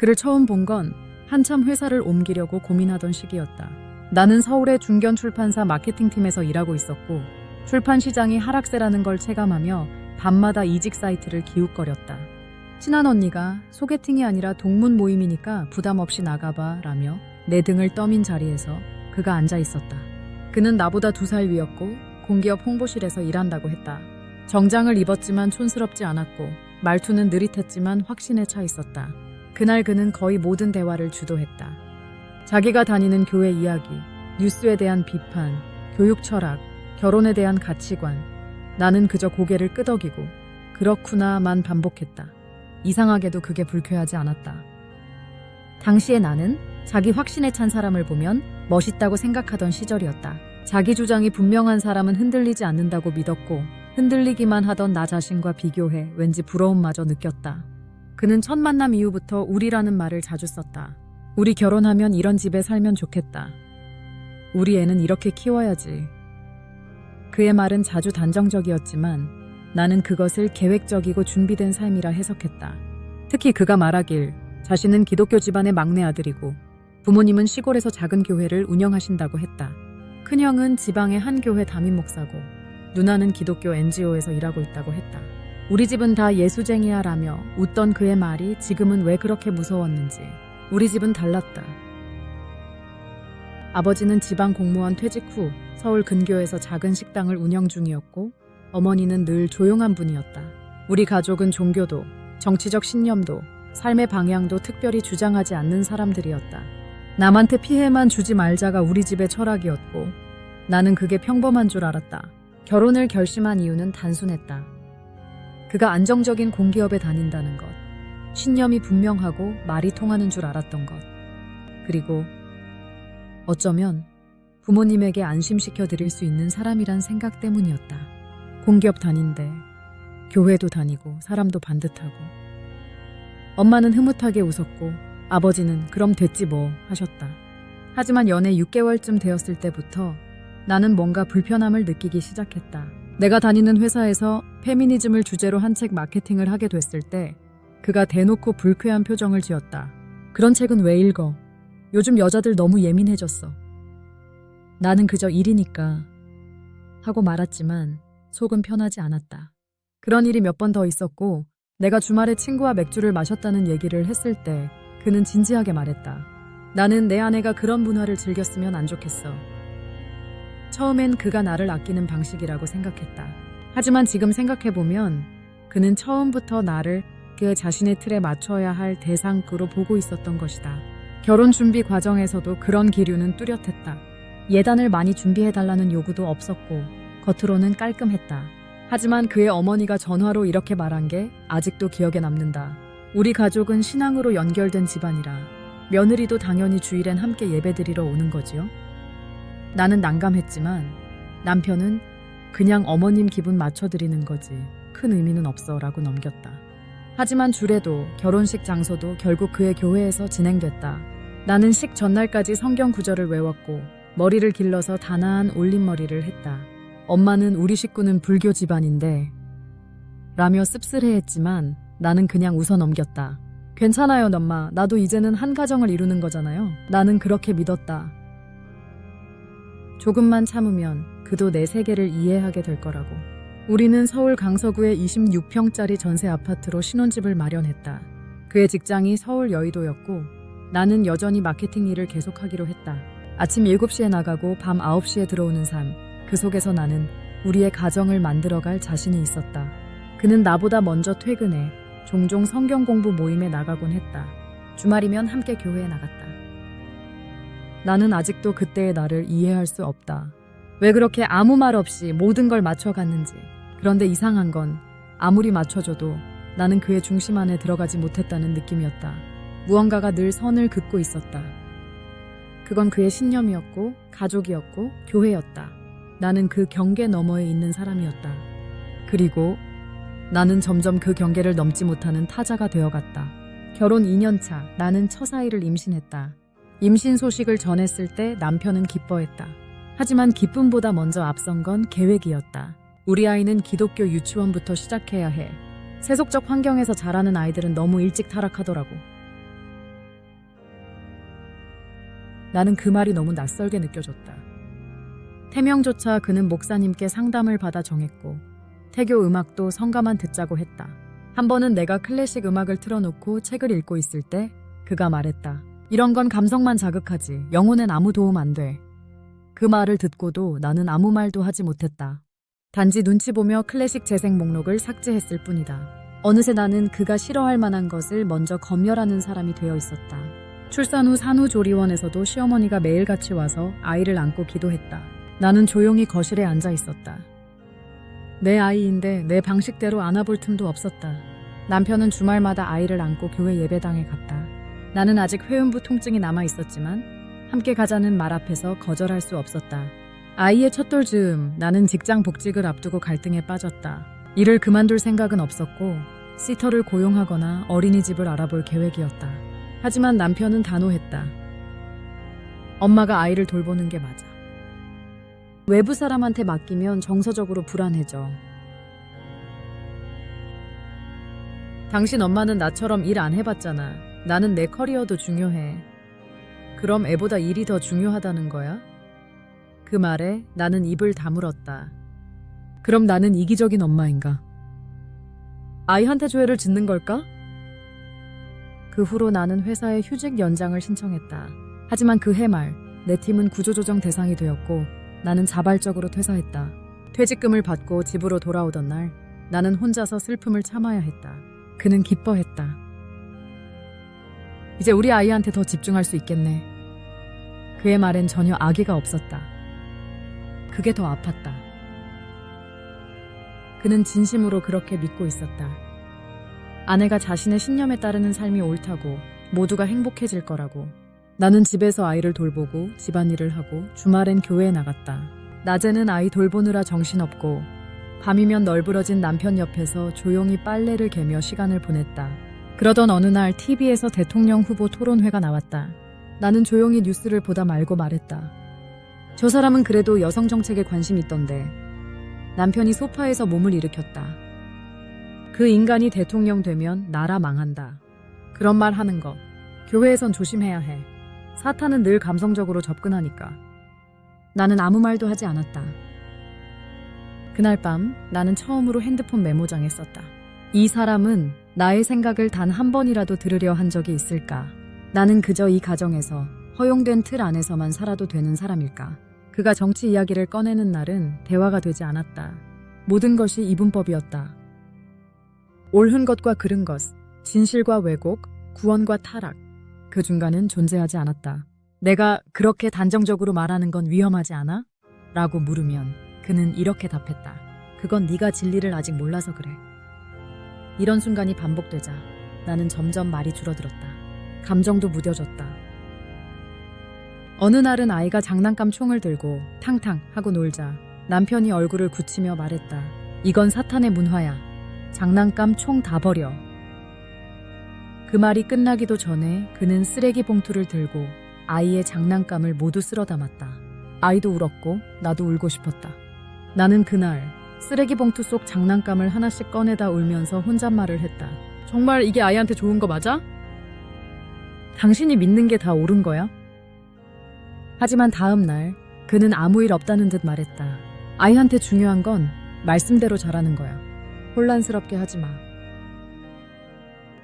그를 처음 본 건 한참 회사를 옮기려고 고민하던 시기였다. 나는 서울의 중견 출판사 마케팅팀에서 일하고 있었고 출판 시장이 하락세라는 걸 체감하며 밤마다 이직 사이트를 기웃거렸다. 친한 언니가 소개팅이 아니라 동문 모임이니까 부담 없이 나가봐 라며 내 등을 떠민 자리에서 그가 앉아 있었다. 그는 나보다 2살 위였고 공기업 홍보실에서 일한다고 했다. 정장을 입었지만 촌스럽지 않았고 말투는 느릿했지만 확신에 차 있었다. 그날 그는 거의 모든 대화를 주도했다. 자기가 다니는 교회 이야기, 뉴스에 대한 비판, 교육 철학, 결혼에 대한 가치관. 나는 그저 고개를 끄덕이고 그렇구나만 반복했다. 이상하게도 그게 불쾌하지 않았다. 당시에 나는 자기 확신에 찬 사람을 보면 멋있다고 생각하던 시절이었다. 자기 주장이 분명한 사람은 흔들리지 않는다고 믿었고 흔들리기만 하던 나 자신과 비교해 왠지 부러움마저 느꼈다. 그는 첫 만남 이후부터 우리라는 말을 자주 썼다. 우리 결혼하면 이런 집에 살면 좋겠다. 우리 애는 이렇게 키워야지. 그의 말은 자주 단정적이었지만 나는 그것을 계획적이고 준비된 삶이라 해석했다. 특히 그가 말하길 자신은 기독교 집안의 막내 아들이고 부모님은 시골에서 작은 교회를 운영하신다고 했다. 큰형은 지방의 한 교회 담임 목사고 누나는 기독교 NGO에서 일하고 있다고 했다. 우리 집은 다 예수쟁이야 라며 웃던 그의 말이 지금은 왜 그렇게 무서웠는지. 우리 집은 달랐다. 아버지는 지방 공무원 퇴직 후 서울 근교에서 작은 식당을 운영 중이었고 어머니는 늘 조용한 분이었다. 우리 가족은 종교도, 정치적 신념도, 삶의 방향도 특별히 주장하지 않는 사람들이었다. 남한테 피해만 주지 말자가 우리 집의 철학이었고 나는 그게 평범한 줄 알았다. 결혼을 결심한 이유는 단순했다. 그가 안정적인 공기업에 다닌다는 것, 신념이 분명하고 말이 통하는 줄 알았던 것, 그리고 어쩌면 부모님에게 안심시켜 드릴 수 있는 사람이란 생각 때문이었다. 공기업 다닌데 교회도 다니고 사람도 반듯하고. 엄마는 흐뭇하게 웃었고 아버지는 그럼 됐지 뭐 하셨다. 하지만 연애 6개월쯤 되었을 때부터 나는 뭔가 불편함을 느끼기 시작했다. 내가 다니는 회사에서 페미니즘을 주제로 한 책 마케팅을 하게 됐을 때 그가 대놓고 불쾌한 표정을 지었다. 그런 책은 왜 읽어? 요즘 여자들 너무 예민해졌어. 나는 그저 일이니까 하고 말았지만 속은 편하지 않았다. 그런 일이 몇 번 더 있었고 내가 주말에 친구와 맥주를 마셨다는 얘기를 했을 때 그는 진지하게 말했다. 나는 내 아내가 그런 문화를 즐겼으면 안 좋겠어. 처음엔 그가 나를 아끼는 방식이라고 생각했다. 하지만 지금 생각해보면 그는 처음부터 나를 그 자신의 틀에 맞춰야 할 대상으로 보고 있었던 것이다. 결혼 준비 과정에서도 그런 기류는 뚜렷했다. 예단을 많이 준비해달라는 요구도 없었고 겉으로는 깔끔했다. 하지만 그의 어머니가 전화로 이렇게 말한 게 아직도 기억에 남는다. 우리 가족은 신앙으로 연결된 집안이라 며느리도 당연히 주일엔 함께 예배드리러 오는 거지요. 나는 난감했지만 남편은 그냥 어머님 기분 맞춰드리는 거지 큰 의미는 없어 라고 넘겼다. 하지만 주례도 결혼식 장소도 결국 그의 교회에서 진행됐다. 나는 식 전날까지 성경 구절을 외웠고 머리를 길러서 단아한 올림머리를 했다. 엄마는 우리 식구는 불교 집안인데 라며 씁쓸해했지만 나는 그냥 웃어 넘겼다. 괜찮아요 엄마. 나도 이제는 한 가정을 이루는 거잖아요. 나는 그렇게 믿었다. 조금만 참으면 그도 내 세계를 이해하게 될 거라고. 우리는 서울 강서구의 26평짜리 전세 아파트로 신혼집을 마련했다. 그의 직장이 서울 여의도였고 나는 여전히 마케팅 일을 계속하기로 했다. 아침 7시에 나가고 밤 9시에 들어오는 삶. 그 속에서 나는 우리의 가정을 만들어갈 자신이 있었다. 그는 나보다 먼저 퇴근해 종종 성경 공부 모임에 나가곤 했다. 주말이면 함께 교회에 나갔다. 나는 아직도 그때의 나를 이해할 수 없다. 왜 그렇게 아무 말 없이 모든 걸 맞춰갔는지. 그런데 이상한 건 아무리 맞춰줘도 나는 그의 중심 안에 들어가지 못했다는 느낌이었다. 무언가가 늘 선을 긋고 있었다. 그건 그의 신념이었고 가족이었고 교회였다. 나는 그 경계 너머에 있는 사람이었다. 그리고 나는 점점 그 경계를 넘지 못하는 타자가 되어갔다. 결혼 2년차 나는 처사이를 임신했다. 임신 소식을 전했을 때 남편은 기뻐했다. 하지만 기쁨보다 먼저 앞선 건 계획이었다. 우리 아이는 기독교 유치원부터 시작해야 해. 세속적 환경에서 자라는 아이들은 너무 일찍 타락하더라고. 나는 그 말이 너무 낯설게 느껴졌다. 태명조차 그는 목사님께 상담을 받아 정했고 태교 음악도 성가만 듣자고 했다. 한 번은 내가 클래식 음악을 틀어놓고 책을 읽고 있을 때 그가 말했다. 이런 건 감성만 자극하지 영혼엔 아무 도움 안 돼. 그 말을 듣고도 나는 아무 말도 하지 못했다. 단지 눈치 보며 클래식 재생 목록을 삭제했을 뿐이다. 어느새 나는 그가 싫어할 만한 것을 먼저 검열하는 사람이 되어 있었다. 출산 후 산후조리원에서도 시어머니가 매일같이 와서 아이를 안고 기도했다. 나는 조용히 거실에 앉아 있었다. 내 아이인데 내 방식대로 안아볼 틈도 없었다. 남편은 주말마다 아이를 안고 교회 예배당에 갔다. 나는 아직 회음부 통증이 남아 있었지만 함께 가자는 말 앞에서 거절할 수 없었다. 아이의 첫돌 즈음 나는 직장 복직을 앞두고 갈등에 빠졌다. 일을 그만둘 생각은 없었고 시터를 고용하거나 어린이집을 알아볼 계획이었다. 하지만 남편은 단호했다. 엄마가 아이를 돌보는 게 맞아. 외부 사람한테 맡기면 정서적으로 불안해져. 당신 엄마는 나처럼 일 안 해봤잖아. 나는 내 커리어도 중요해. 그럼 애보다 일이 더 중요하다는 거야? 그 말에 나는 입을 다물었다. 그럼 나는 이기적인 엄마인가? 아이한테 조회를 짓는 걸까? 그 후로 나는 회사에 휴직 연장을 신청했다. 하지만 그 해 말 내 팀은 구조조정 대상이 되었고 나는 자발적으로 퇴사했다. 퇴직금을 받고 집으로 돌아오던 날 나는 혼자서 슬픔을 참아야 했다. 그는 기뻐했다. 이제 우리 아이한테 더 집중할 수 있겠네. 그의 말엔 전혀 악의가 없었다. 그게 더 아팠다. 그는 진심으로 그렇게 믿고 있었다. 아내가 자신의 신념에 따르는 삶이 옳다고, 모두가 행복해질 거라고. 나는 집에서 아이를 돌보고 집안일을 하고 주말엔 교회에 나갔다. 낮에는 아이 돌보느라 정신없고 밤이면 널브러진 남편 옆에서 조용히 빨래를 개며 시간을 보냈다. 그러던 어느 날 TV에서 대통령 후보 토론회가 나왔다. 나는 조용히 뉴스를 보다 말고 말했다. 저 사람은 그래도 여성 정책에 관심 있던데. 남편이 소파에서 몸을 일으켰다. 그 인간이 대통령 되면 나라 망한다. 그런 말 하는 거 교회에선 조심해야 해. 사탄은 늘 감성적으로 접근하니까. 나는 아무 말도 하지 않았다. 그날 밤 나는 처음으로 핸드폰 메모장에 썼다. 이 사람은 나의 생각을 단 한 번이라도 들으려 한 적이 있을까? 나는 그저 이 가정에서 허용된 틀 안에서만 살아도 되는 사람일까? 그가 정치 이야기를 꺼내는 날은 대화가 되지 않았다. 모든 것이 이분법이었다. 옳은 것과 그른 것, 진실과 왜곡, 구원과 타락. 그 중간은 존재하지 않았다. 내가 그렇게 단정적으로 말하는 건 위험하지 않아? 라고 물으면 그는 이렇게 답했다. 그건 네가 진리를 아직 몰라서 그래. 이런 순간이 반복되자 나는 점점 말이 줄어들었다. 감정도 무뎌졌다. 어느 날은 아이가 장난감 총을 들고 탕탕 하고 놀자 남편이 얼굴을 굳히며 말했다. 이건 사탄의 문화야. 장난감 총 다 버려. 그 말이 끝나기도 전에 그는 쓰레기 봉투를 들고 아이의 장난감을 모두 쓸어 담았다. 아이도 울었고 나도 울고 싶었다. 나는 그날 쓰레기 봉투 속 장난감을 하나씩 꺼내다 울면서 혼잣말을 했다. 정말 이게 아이한테 좋은 거 맞아? 당신이 믿는 게 다 옳은 거야? 하지만 다음 날 그는 아무 일 없다는 듯 말했다. 아이한테 중요한 건 말씀대로 잘하는 거야. 혼란스럽게 하지 마.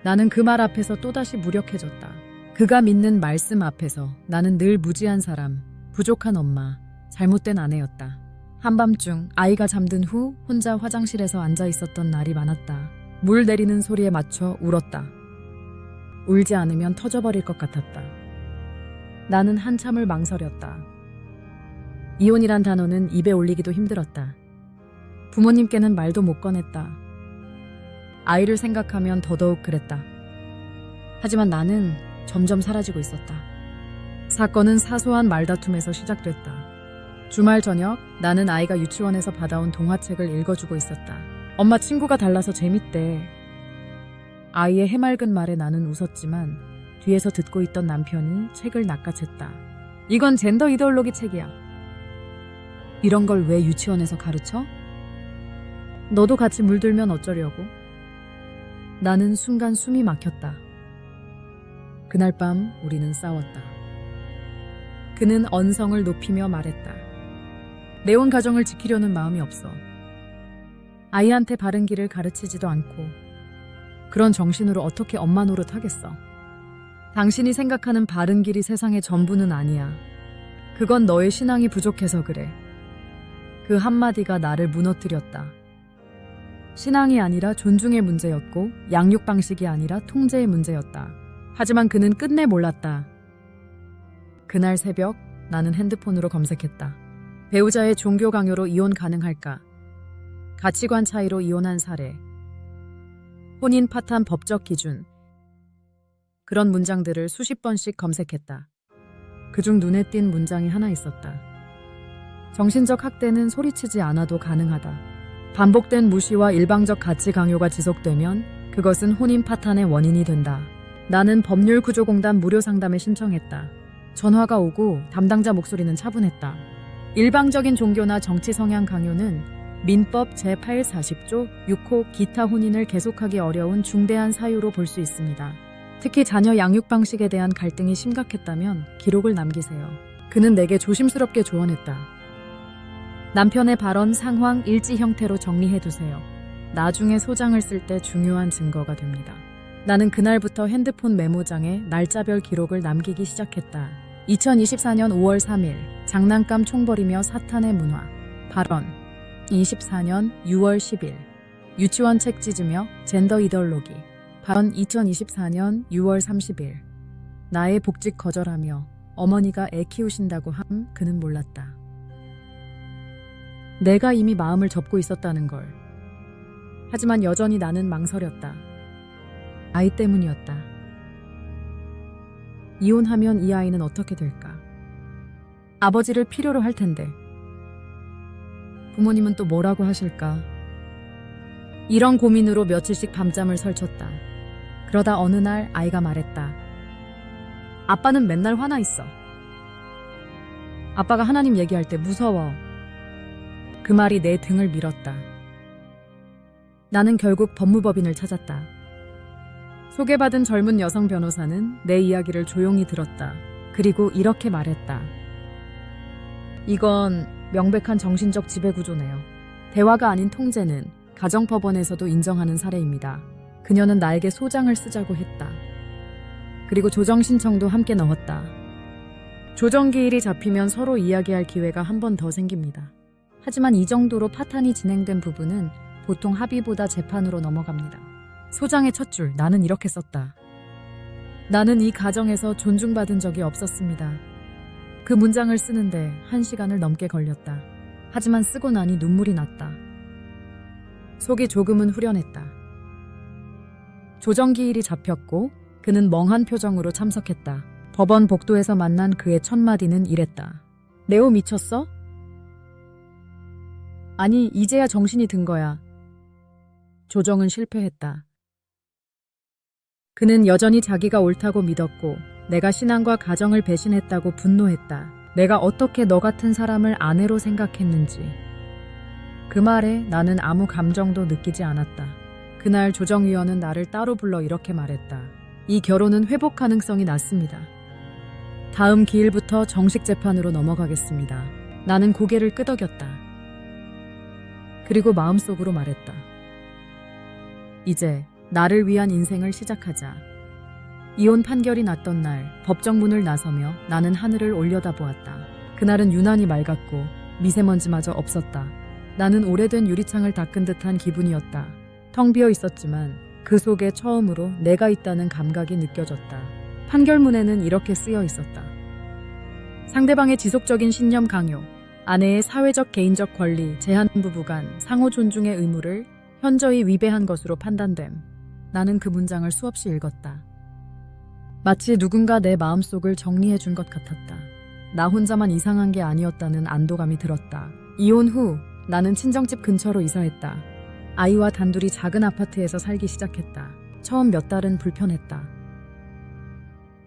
나는 그 말 앞에서 또다시 무력해졌다. 그가 믿는 말씀 앞에서 나는 늘 무지한 사람, 부족한 엄마, 잘못된 아내였다. 한밤중 아이가 잠든 후 혼자 화장실에서 앉아 있었던 날이 많았다. 물 내리는 소리에 맞춰 울었다. 울지 않으면 터져버릴 것 같았다. 나는 한참을 망설였다. 이혼이란 단어는 입에 올리기도 힘들었다. 부모님께는 말도 못 꺼냈다. 아이를 생각하면 더더욱 그랬다. 하지만 나는 점점 사라지고 있었다. 사건은 사소한 말다툼에서 시작됐다. 주말 저녁 나는 아이가 유치원에서 받아온 동화책을 읽어주고 있었다. 엄마 친구가 달라서 재밌대. 아이의 해맑은 말에 나는 웃었지만 뒤에서 듣고 있던 남편이 책을 낚아챘다. 이건 젠더 이데올로기 책이야. 이런 걸 왜 유치원에서 가르쳐? 너도 같이 물들면 어쩌려고? 나는 순간 숨이 막혔다. 그날 밤 우리는 싸웠다. 그는 언성을 높이며 말했다. 내온 가정을 지키려는 마음이 없어. 아이한테 바른 길을 가르치지도 않고 그런 정신으로 어떻게 엄마 노릇하겠어. 당신이 생각하는 바른 길이 세상의 전부는 아니야. 그건 너의 신앙이 부족해서 그래. 그 한마디가 나를 무너뜨렸다. 신앙이 아니라 존중의 문제였고 양육 방식이 아니라 통제의 문제였다. 하지만 그는 끝내 몰랐다. 그날 새벽 나는 핸드폰으로 검색했다. 배우자의 종교 강요로 이혼 가능할까? 가치관 차이로 이혼한 사례. 혼인 파탄 법적 기준. 그런 문장들을 수십 번씩 검색했다. 그중 눈에 띈 문장이 하나 있었다. 정신적 학대는 소리치지 않아도 가능하다. 반복된 무시와 일방적 가치 강요가 지속되면 그것은 혼인 파탄의 원인이 된다. 나는 법률구조공단 무료 상담에 신청했다. 전화가 오고 담당자 목소리는 차분했다. 일방적인 종교나 정치 성향 강요는 민법 제840조 6호 기타 혼인을 계속하기 어려운 중대한 사유로 볼 수 있습니다. 특히 자녀 양육 방식에 대한 갈등이 심각했다면 기록을 남기세요. 그는 내게 조심스럽게 조언했다. 남편의 발언 상황 일지 형태로 정리해두세요. 나중에 소장을 쓸 때 중요한 증거가 됩니다. 나는 그날부터 핸드폰 메모장에 날짜별 기록을 남기기 시작했다. 2024년 5월 3일 장난감 총버리며 사탄의 문화. 발언 24년 6월 10일 유치원 책 찢으며 젠더 이데올로기. 발언 2024년 6월 30일 나의 복직 거절하며 어머니가 애 키우신다고 함. 그는 몰랐다. 내가 이미 마음을 접고 있었다는 걸. 하지만 여전히 나는 망설였다. 아이 때문이었다. 이혼하면 이 아이는 어떻게 될까? 아버지를 필요로 할 텐데. 부모님은 또 뭐라고 하실까? 이런 고민으로 며칠씩 밤잠을 설쳤다. 그러다 어느 날 아이가 말했다. 아빠는 맨날 화나 있어. 아빠가 하나님 얘기할 때 무서워. 그 말이 내 등을 밀었다. 나는 결국 법무법인을 찾았다. 소개받은 젊은 여성 변호사는 내 이야기를 조용히 들었다. 그리고 이렇게 말했다. 이건 명백한 정신적 지배구조네요. 대화가 아닌 통제는 가정법원에서도 인정하는 사례입니다. 그녀는 나에게 소장을 쓰자고 했다. 그리고 조정 신청도 함께 넣었다. 조정 기일이 잡히면 서로 이야기할 기회가 한 번 더 생깁니다. 하지만 이 정도로 파탄이 진행된 부분은 보통 합의보다 재판으로 넘어갑니다. 소장의 첫 줄, 나는 이렇게 썼다. 나는 이 가정에서 존중받은 적이 없었습니다. 그 문장을 쓰는데 1시간을 넘게 걸렸다. 하지만 쓰고 나니 눈물이 났다. 속이 조금은 후련했다. 조정 기일이 잡혔고 그는 멍한 표정으로 참석했다. 법원 복도에서 만난 그의 첫 마디는 이랬다. 네오 미쳤어? 아니, 이제야 정신이 든 거야. 조정은 실패했다. 그는 여전히 자기가 옳다고 믿었고 내가 신앙과 가정을 배신했다고 분노했다. 내가 어떻게 너 같은 사람을 아내로 생각했는지. 그 말에 나는 아무 감정도 느끼지 않았다. 그날 조정위원은 나를 따로 불러 이렇게 말했다. 이 결혼은 회복 가능성이 낮습니다. 다음 기일부터 정식 재판으로 넘어가겠습니다. 나는 고개를 끄덕였다. 그리고 마음속으로 말했다. 이제 나를 위한 인생을 시작하자. 이혼 판결이 났던 날 법정 문을 나서며 나는 하늘을 올려다보았다. 그날은 유난히 맑았고 미세먼지마저 없었다. 나는 오래된 유리창을 닦은 듯한 기분이었다. 텅 비어 있었지만 그 속에 처음으로 내가 있다는 감각이 느껴졌다. 판결문에는 이렇게 쓰여 있었다. 상대방의 지속적인 신념 강요, 아내의 사회적 개인적 권리 제한 부부간 상호 존중의 의무를 현저히 위배한 것으로 판단됨. 나는 그 문장을 수없이 읽었다. 마치 누군가 내 마음속을 정리해 준 것 같았다. 나 혼자만 이상한 게 아니었다는 안도감이 들었다. 이혼 후 나는 친정집 근처로 이사했다. 아이와 단둘이 작은 아파트에서 살기 시작했다. 처음 몇 달은 불편했다.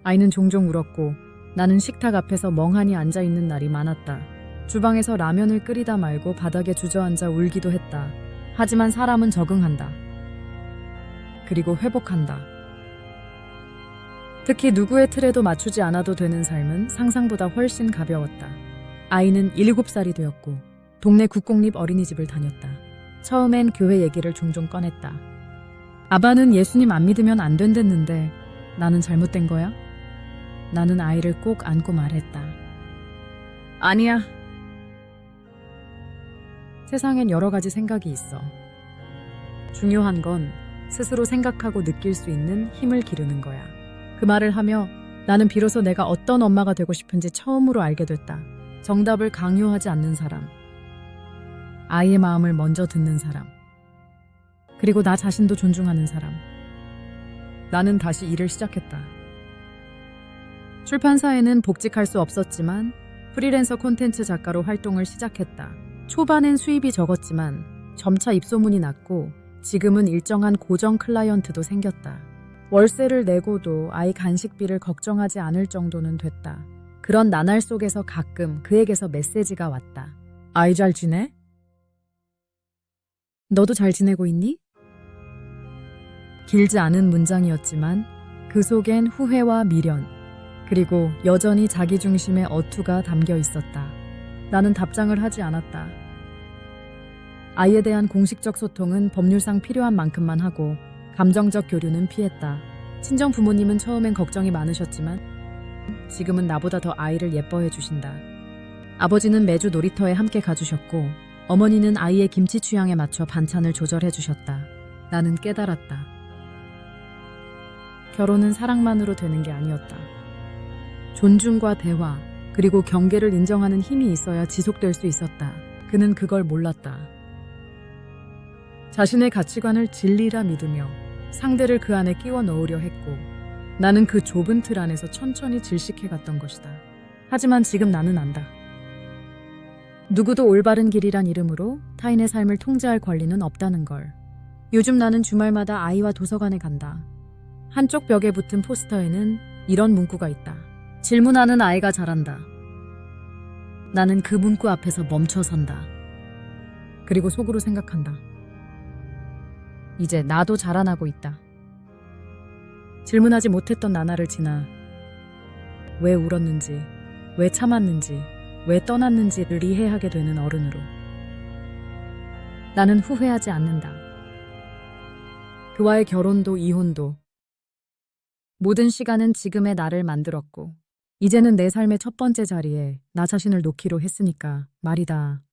아이는 종종 울었고 나는 식탁 앞에서 멍하니 앉아있는 날이 많았다. 주방에서 라면을 끓이다 말고 바닥에 주저앉아 울기도 했다. 하지만 사람은 적응한다. 그리고 회복한다. 특히 누구의 틀에도 맞추지 않아도 되는 삶은 상상보다 훨씬 가벼웠다. 아이는 7살이 되었고 동네 국공립 어린이집을 다녔다. 처음엔 교회 얘기를 종종 꺼냈다. 아바는 예수님 안 믿으면 안 된댔는데 나는 잘못된 거야? 나는 아이를 꼭 안고 말했다. 아니야. 세상엔 여러 가지 생각이 있어. 중요한 건 스스로 생각하고 느낄 수 있는 힘을 기르는 거야. 그 말을 하며 나는 비로소 내가 어떤 엄마가 되고 싶은지 처음으로 알게 됐다. 정답을 강요하지 않는 사람. 아이의 마음을 먼저 듣는 사람. 그리고 나 자신도 존중하는 사람. 나는 다시 일을 시작했다. 출판사에는 복직할 수 없었지만 프리랜서 콘텐츠 작가로 활동을 시작했다. 초반엔 수입이 적었지만 점차 입소문이 났고 지금은 일정한 고정 클라이언트도 생겼다. 월세를 내고도 아이 간식비를 걱정하지 않을 정도는 됐다. 그런 나날 속에서 가끔 그에게서 메시지가 왔다. 아이 잘 지내? 너도 잘 지내고 있니? 길지 않은 문장이었지만 그 속엔 후회와 미련, 그리고 여전히 자기중심의 어투가 담겨 있었다. 나는 답장을 하지 않았다. 아이에 대한 공식적 소통은 법률상 필요한 만큼만 하고 감정적 교류는 피했다. 친정 부모님은 처음엔 걱정이 많으셨지만 지금은 나보다 더 아이를 예뻐해 주신다. 아버지는 매주 놀이터에 함께 가주셨고 어머니는 아이의 김치 취향에 맞춰 반찬을 조절해 주셨다. 나는 깨달았다. 결혼은 사랑만으로 되는 게 아니었다. 존중과 대화, 그리고 경계를 인정하는 힘이 있어야 지속될 수 있었다. 그는 그걸 몰랐다. 자신의 가치관을 진리라 믿으며 상대를 그 안에 끼워 넣으려 했고 나는 그 좁은 틀 안에서 천천히 질식해 갔던 것이다. 하지만 지금 나는 안다. 누구도 올바른 길이란 이름으로 타인의 삶을 통제할 권리는 없다는 걸. 요즘 나는 주말마다 아이와 도서관에 간다. 한쪽 벽에 붙은 포스터에는 이런 문구가 있다. 질문하는 아이가 자란다. 나는 그 문구 앞에서 멈춰 선다. 그리고 속으로 생각한다. 이제 나도 자라나고 있다. 질문하지 못했던 나날을 지나 왜 울었는지, 왜 참았는지, 왜 떠났는지를 이해하게 되는 어른으로. 나는 후회하지 않는다. 그와의 결혼도 이혼도 모든 시간은 지금의 나를 만들었고 이제는 내 삶의 첫 번째 자리에 나 자신을 놓기로 했으니까 말이다.